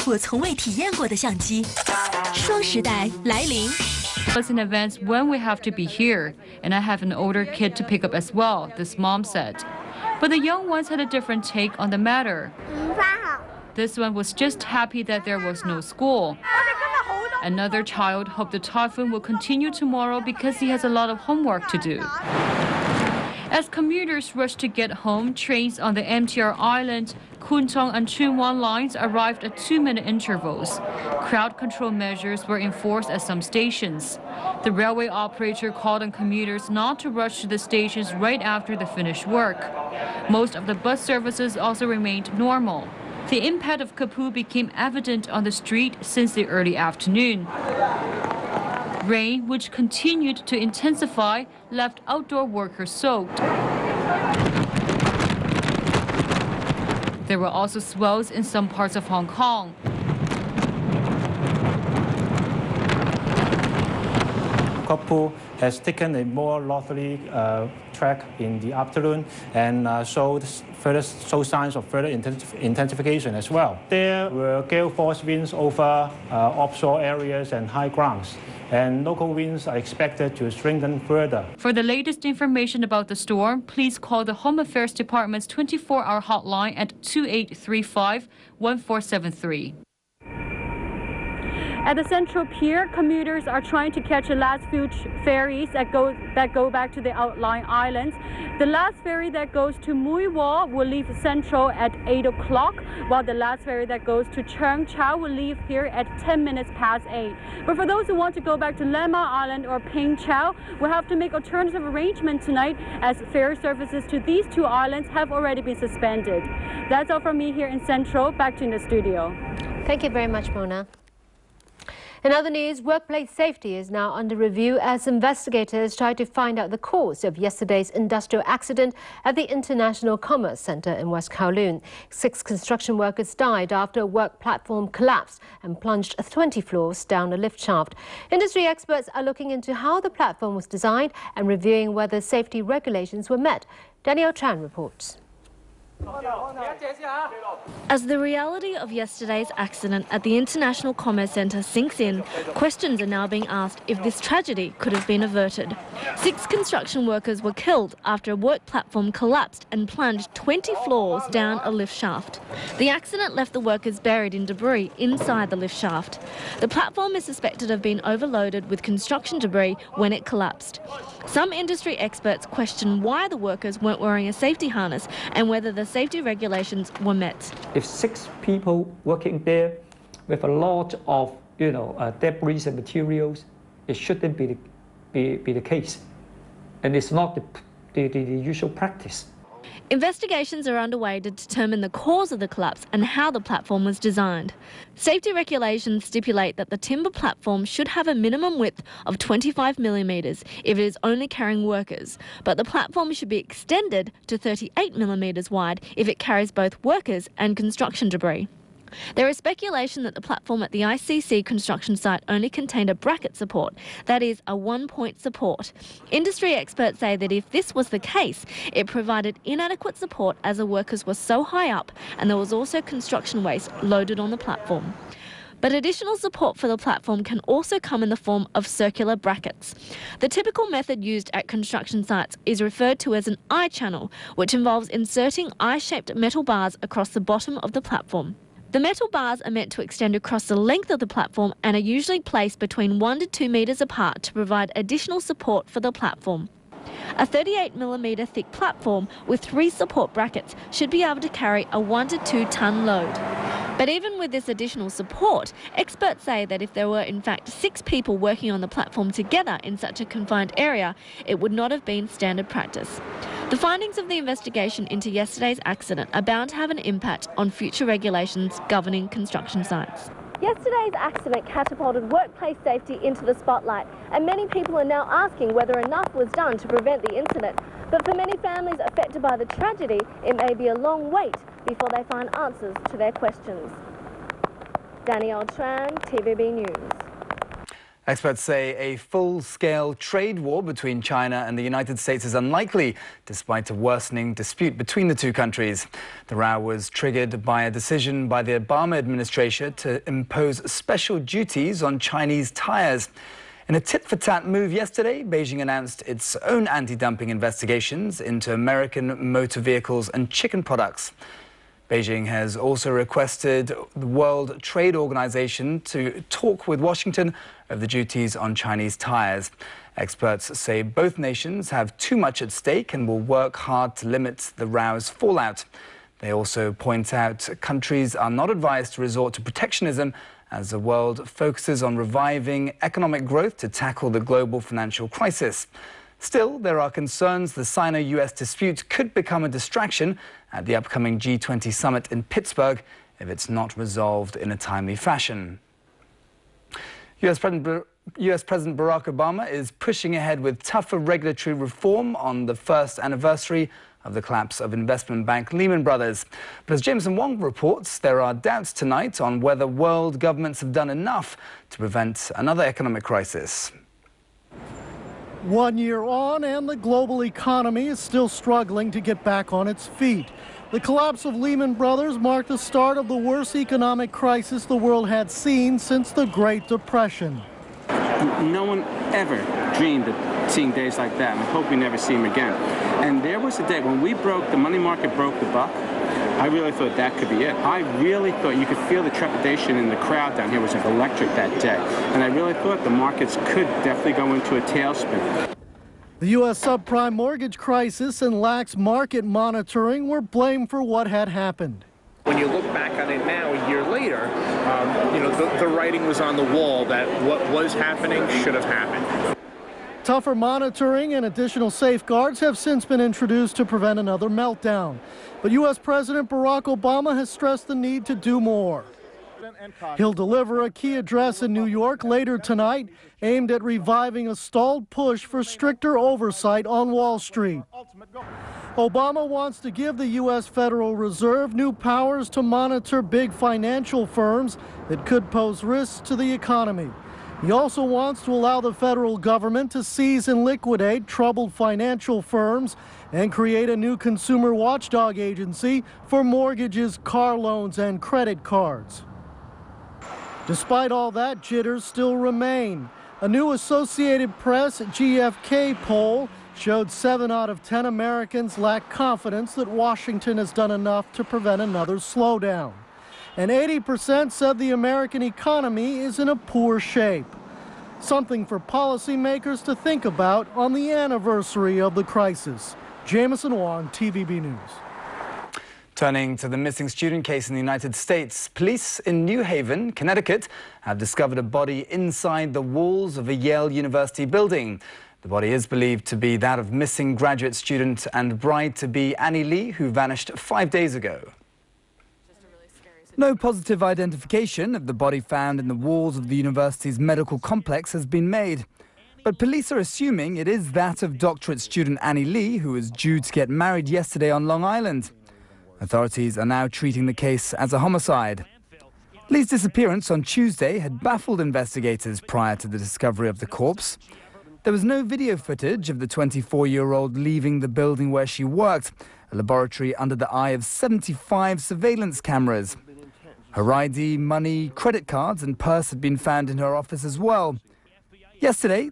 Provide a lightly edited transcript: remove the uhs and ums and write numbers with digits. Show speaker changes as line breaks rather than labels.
我从未体验过的相机。双时代来临。
It's an event when we have to be here, and I have an older kid to pick up as well, this mom said. But the young ones had a different take on the matter. This one was just happy that there was no school. Another child hoped the typhoon will continue tomorrow because he has a lot of homework to do. As commuters rushed to get home, trains on the MTR Island, Kwun Tong and Tsuen Wan lines arrived at 2-minute intervals. Crowd control measures were enforced at some stations. The railway operator called on commuters not to rush to the stations right after they finished work. Most of the bus services also remained normal. The impact of Kapu became evident on the street since the early afternoon. Rain, which continued to intensify, left outdoor workers soaked. There were also swells in some parts of Hong Kong.
Kapu has taken a more northerly track in the afternoon and showed signs of further intensification as well. There were gale force winds over offshore areas and high grounds, and local winds are expected to strengthen further.
For the latest information about the storm, please call the Home Affairs Department's 24-hour hotline at 2835-1473. At the Central Pier, commuters are trying to catch the last few ferries that go back to the outlying islands. The last ferry that goes to Mui Wo will leave Central at 8 o'clock, while the last ferry that goes to Cheung Chau will leave here at 10 minutes past 8. But for those who want to go back to Lemma Island or Ping Chau, will have to make alternative arrangements tonight, as ferry services to these two islands have already been suspended. That's all from me here in Central. Back to you in the studio.
Thank you very much, Mona. In other news, workplace safety is now under review as investigators try to find out the cause of yesterday's industrial accident at the International Commerce Centre in West Kowloon. 6 construction workers died after a work platform collapsed and plunged 20 floors down a lift shaft. Industry experts are looking into how the platform was designed and reviewing whether safety regulations were met. Danielle Chan reports.
As the reality of yesterday's accident at the International Commerce Centre sinks in, questions are now being asked if this tragedy could have been averted. 6 construction workers were killed after a work platform collapsed and plunged 20 floors down a lift shaft. The accident left the workers buried in debris inside the lift shaft. The platform is suspected of being overloaded with construction debris when it collapsed. Some industry experts question why the workers weren't wearing a safety harness and whether the safety regulations were met.
If 6 people working there with a lot of debris and materials, it shouldn't be the case, and it's not the usual practice.
Investigations are underway to determine the cause of the collapse and how the platform was designed. Safety regulations stipulate that the timber platform should have a minimum width of 25 millimetres if it is only carrying workers, but the platform should be extended to 38 millimetres wide if it carries both workers and construction debris. There is speculation that the platform at the ICC construction site only contained a bracket support, that is, a 1-point support. Industry experts say that if this was the case, it provided inadequate support as the workers were so high up and there was also construction waste loaded on the platform. But additional support for the platform can also come in the form of circular brackets. The typical method used at construction sites is referred to as an I-channel, which involves inserting I-shaped metal bars across the bottom of the platform. The metal bars are meant to extend across the length of the platform and are usually placed between 1 to 2 metres apart to provide additional support for the platform. A 38mm thick platform with 3 support brackets should be able to carry a 1 to 2 tonne load. But even with this additional support, experts say that if there were in fact 6 people working on the platform together in such a confined area, it would not have been standard practice. The findings of the investigation into yesterday's accident are bound to have an impact on future regulations governing construction sites.
Yesterday's accident catapulted workplace safety into the spotlight, and many people are now asking whether enough was done to prevent the incident. But for many families affected by the tragedy, it may be a long wait before they find answers to their questions. Danielle Tran, TVB News.
Experts say a full-scale trade war between China and the United States is unlikely, despite a worsening dispute between the two countries. The row was triggered by a decision by the Obama administration to impose special duties on Chinese tires. In a tit-for-tat move yesterday, Beijing announced its own anti-dumping investigations into American motor vehicles and chicken products. Beijing has also requested the World Trade Organization to talk with Washington over the duties on Chinese tires. Experts say both nations have too much at stake and will work hard to limit the row's fallout. They also point out countries are not advised to resort to protectionism as the world focuses on reviving economic growth to tackle the global financial crisis. Still, there are concerns the Sino-US dispute could become a distraction at the upcoming G20 summit in Pittsburgh if it's not resolved in a timely fashion. US President Barack Obama is pushing ahead with tougher regulatory reform on the first anniversary of the collapse of investment bank Lehman Brothers. But as Jameson Wong reports, there are doubts tonight on whether world governments have done enough to prevent another economic crisis.
1 year on, and the global economy is still struggling to get back on its feet. The collapse of Lehman Brothers marked the start of the worst economic crisis the world had seen since the Great Depression.
No one ever dreamed of seeing days like that, and I hope we never see them again. And there was a day when the money market broke the buck. I really thought that could be it. I really thought you could feel the trepidation in the crowd down here was like electric that day. And I really thought the markets could definitely go into a tailspin.
The U.S. subprime mortgage crisis and lax market monitoring were blamed for what had happened.
When you look back on it now, a year later, the writing was on the wall that what was happening should have happened.
Tougher monitoring and additional safeguards have since been introduced to prevent another meltdown. But U.S. President Barack Obama has stressed the need to do more. He'll deliver a key address in New York later tonight, aimed at reviving a stalled push for stricter oversight on Wall Street. Obama wants to give the U.S. Federal Reserve new powers to monitor big financial firms that could pose risks to the economy. He also wants to allow the federal government to seize and liquidate troubled financial firms and create a new consumer watchdog agency for mortgages, car loans, and credit cards. Despite all that, jitters still remain. A new Associated Press GfK poll showed 7 out of 10 Americans lack confidence that Washington has done enough to prevent another slowdown. And 80% said the American economy is in a poor shape. Something for policymakers to think about on the anniversary of the crisis. Jameson Wong, TVB News.
Turning to the missing student case in the United States, police in New Haven, Connecticut, have discovered a body inside the walls of a Yale University building. The body is believed to be that of missing graduate student and bride-to-be Annie Lee, who vanished 5 days ago. No positive identification of the body found in the walls of the university's medical complex has been made. But police are assuming it is that of doctorate student Annie Lee, who was due to get married yesterday on Long Island. Authorities are now treating the case as a homicide. Lee's disappearance on Tuesday had baffled investigators prior to the discovery of the corpse. There was no video footage of the 24-year-old leaving the building where she worked, a laboratory under the eye of 75 surveillance cameras. Her ID, money, credit cards and purse had been found in her office as well. Yesterday,